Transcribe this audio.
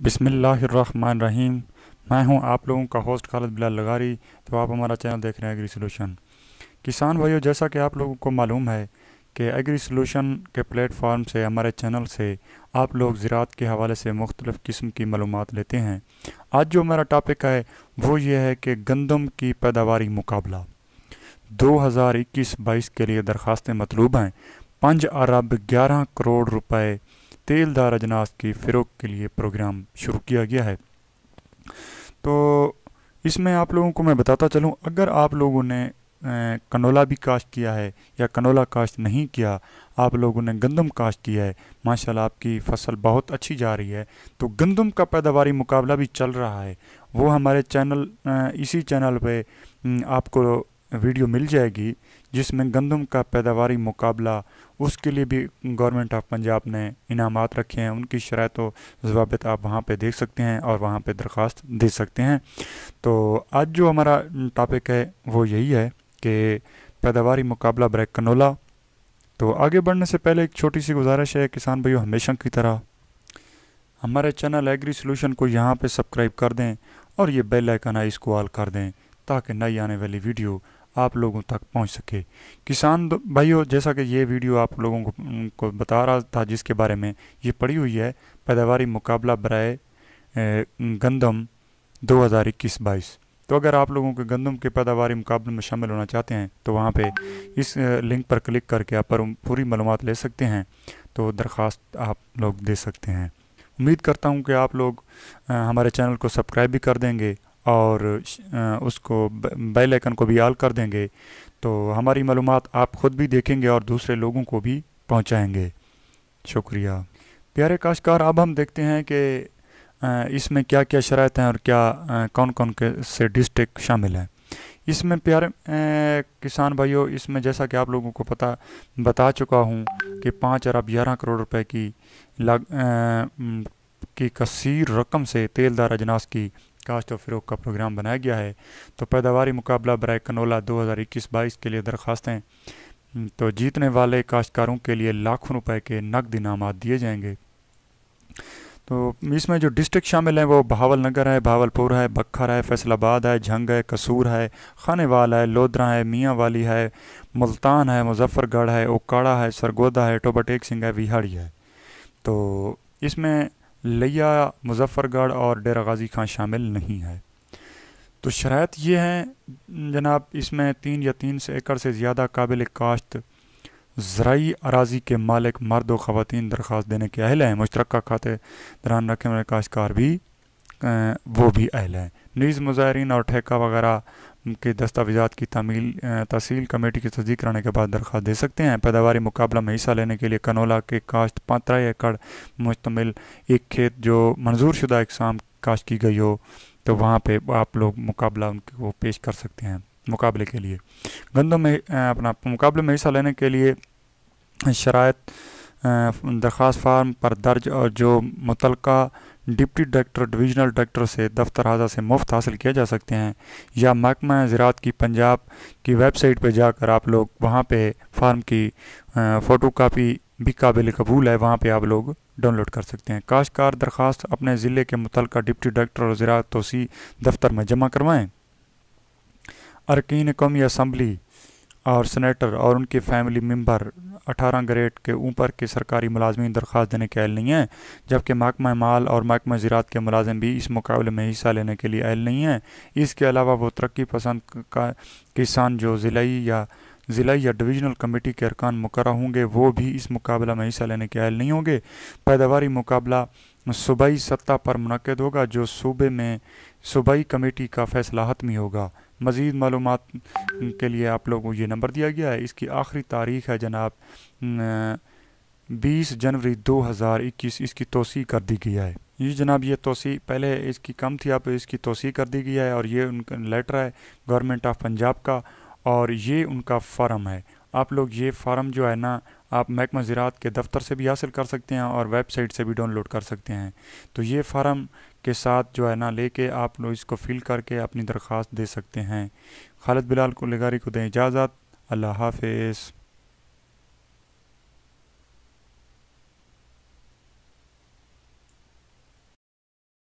बिस्मिल्लाहिर्रहमानिर्रहीम। मैं हूं आप लोगों का होस्ट खालिद बिलाल लगारी। तो आप हमारा चैनल देख रहे हैं एग्री सोल्यूशन। किसान भाइयों, जैसा कि आप लोगों को मालूम है कि एग्री सोल्यूशन के प्लेटफॉर्म से, हमारे चैनल से आप लोग ज़राअत के हवाले से मुख्तलिफ़ किस्म की मालूमात लेते हैं। आज जो हमारा टॉपिक है वो ये है कि गंदम की पैदावारी मुकाबला 2021-22 के लिए दरख्वास्तें मतलूब हैं। 5 अरब 11 करोड़ रुपए तेलदार अजनास की फ़रोग के लिए प्रोग्राम शुरू किया गया है। तो इसमें आप लोगों को मैं बताता चलूं, अगर आप लोगों ने कनोला भी काश्त किया है या कनोला काश्त नहीं किया, आप लोगों ने गंदम काश्त किया है, माशाल्लाह आपकी फसल बहुत अच्छी जा रही है, तो गंदम का पैदावारी मुकाबला भी चल रहा है। वो हमारे चैनल इसी चैनल पे आपको वीडियो मिल जाएगी जिसमें गंदम का पैदावारी मुकाबला, उसके लिए भी गवर्नमेंट ऑफ पंजाब ने इनामात रखे हैं। उनकी शराइत व ज़वाबित आप वहाँ पे देख सकते हैं और वहाँ पे दरख्वास्त दे सकते हैं। तो आज जो हमारा टॉपिक है वो यही है कि पैदावारी मुकाबला बरए कनोला। तो आगे बढ़ने से पहले एक छोटी सी गुजारिश है किसान भाइयों, हमेशा की तरह हमारे चैनल एग्री सोल्यूशन को यहाँ पे सब्सक्राइब कर दें और ये बेल आइकन है इसको ऑल कर दें ताकि नई आने वाली वीडियो आप लोगों तक पहुंच सके। किसान भाइयों, जैसा कि ये वीडियो आप लोगों को बता रहा था, जिसके बारे में ये पड़ी हुई है, पैदावारी मुकाबला बराए गंदम 2021-22। तो अगर आप लोगों के गंदम के पैदावारी मुकाबले में शामिल होना चाहते हैं तो वहाँ पे इस लिंक पर क्लिक करके आप पर पूरी मालूमात ले सकते हैं, तो दरख्वास्त आप लोग दे सकते हैं। उम्मीद करता हूँ कि आप लोग हमारे चैनल को सब्सक्राइब भी कर देंगे और उसको बेल आइकन को भी ऑल कर देंगे, तो हमारी मालूमात आप ख़ुद भी देखेंगे और दूसरे लोगों को भी पहुंचाएंगे। शुक्रिया प्यारे काश्तकार। अब हम देखते हैं कि इसमें क्या क्या शराइत हैं और क्या कौन कौन के से डिस्ट्रिक्ट शामिल हैं इसमें। प्यारे किसान भाइयों, इसमें जैसा कि आप लोगों को बता चुका हूँ कि 5 अरब 11 करोड़ रुपए की कसीर रकम से तेलदार अजनास की काश्त और फ़रोग का प्रोग्राम बनाया गया है। तो पैदावारी मुकाबला बराए कनोला 2021-22 के लिए दरख्वास्तें, तो जीतने वाले काश्तकारों के लिए लाखों रुपए के नकद इनामात दिए जाएंगे। तो इसमें जो डिस्ट्रिक्ट शामिल हैं वो बहावल नगर है, भावलपुर है, बखर है, फैसलाबाद है, झंग है, कसूर है, खानेवाल है, लोधरा है, मियाँ वाली है, मुल्तान है, मुजफ्फरगढ़ है, ओकाड़ा है, सरगोदा है, टोबाटेक सिंह है, विहाड़ी है। तो इसमें लिया, मुजफ्फरगढ़ और डेरा गाजी खां शामिल नहीं है। तो शराइत ये हैं जनाब, इसमें 3 या 3 से एकड़ से ज़्यादा काबिल काश्त ज़राई अराज़ी के मालिक मर्द व ख़वातीन दरख्वास्त देने के अहल हैं। मुश्तरका खाते दरान रखने वाले काश्तकार भी वो भी अहल हैं। नीज़ मुज़ाहिरीन और ठेका वगैरह के दस्तावेज़ात की तहसील कमेटी की तस्दीक कराने के बाद दरख्वास्त दे सकते हैं। पैदावारी मुकाबला में हिस्सा लेने के लिए कनोला के काश्त 15 एकड़ मुश्तमिल एक खेत जो मंजूर शुदा इकसाम काश्त की गई हो, तो वहाँ पे आप लोग मुकाबला उनको पेश कर सकते हैं। मुकाबले के लिए गंदम में अपना मुकाबले में हिस्सा लेने के लिए शराइत दरख्वास्त फार्म पर दर्ज और जो मुतलका डिप्टी डायरेक्टर, डिविजनल डायरेक्टर से दफ्तर हाजा से मुफ्त हासिल किए जा सकते हैं, या महकमा ज़राअत की पंजाब की वेबसाइट पर जाकर आप लोग वहाँ पे फार्म की फ़ोटो कापी भी काबिल कबूल है, वहाँ पे आप लोग डाउनलोड कर सकते हैं। काश्तकार दरख्वास्त अपने ज़िले के मुतलका डिप्टी डायरेक्टर और ज़राअत तोसी दफ्तर में जमा करवाएँ। अरकान कौमी असम्बली और सेनेटर और उनके फैमिली मेंबर 18 ग्रेड के ऊपर के सरकारी मुलाजमीन दरख्वास्त देने के अहल नहीं हैं, जबकि महकमा माल और महकमा ज़राअत के मुलाजिम भी इस मुकाबले में हिस्सा लेने के लिए अहल नहीं हैं। इसके अलावा वो तरक्की पसंद का किसान जो ज़िलाई या डिविजनल कमेटी के अरकान मुकर्रर होंगे वो भी इस मुकाबला में हिस्सा लेने के अहल नहीं होंगे। पैदावारी मुकाबला सूबाई सतह पर मुनक़्क़िद होगा, जो सूबे में सूबाई कमेटी का फ़ैसला हतमी होगा। मज़ीद मालूमात के लिए आप लोगों को ये नंबर दिया गया है। इसकी आखिरी तारीख़ है जनाब 20 जनवरी 2021। इसकी तोसी कर दी गई है। ये जनाब ये तोसी पहले इसकी कम थी, अब इसकी तोसी कर दी गई है। और ये उनका लेटर है गवर्नमेंट ऑफ पंजाब का, और ये उनका फार्म है। आप लोग ये फार्म जो है ना, आप महकमा ज़राअत के दफ्तर से भी हासिल कर सकते हैं और वेबसाइट से भी डाउनलोड कर सकते हैं। तो ये फार्म के साथ जो है ना लेके आप लोग इसको फिल करके अपनी दरख्वास्त दे सकते हैं। खालिद बिलाल को लगारी को दें इजाज़त। अल्लाह हाफ़िज़।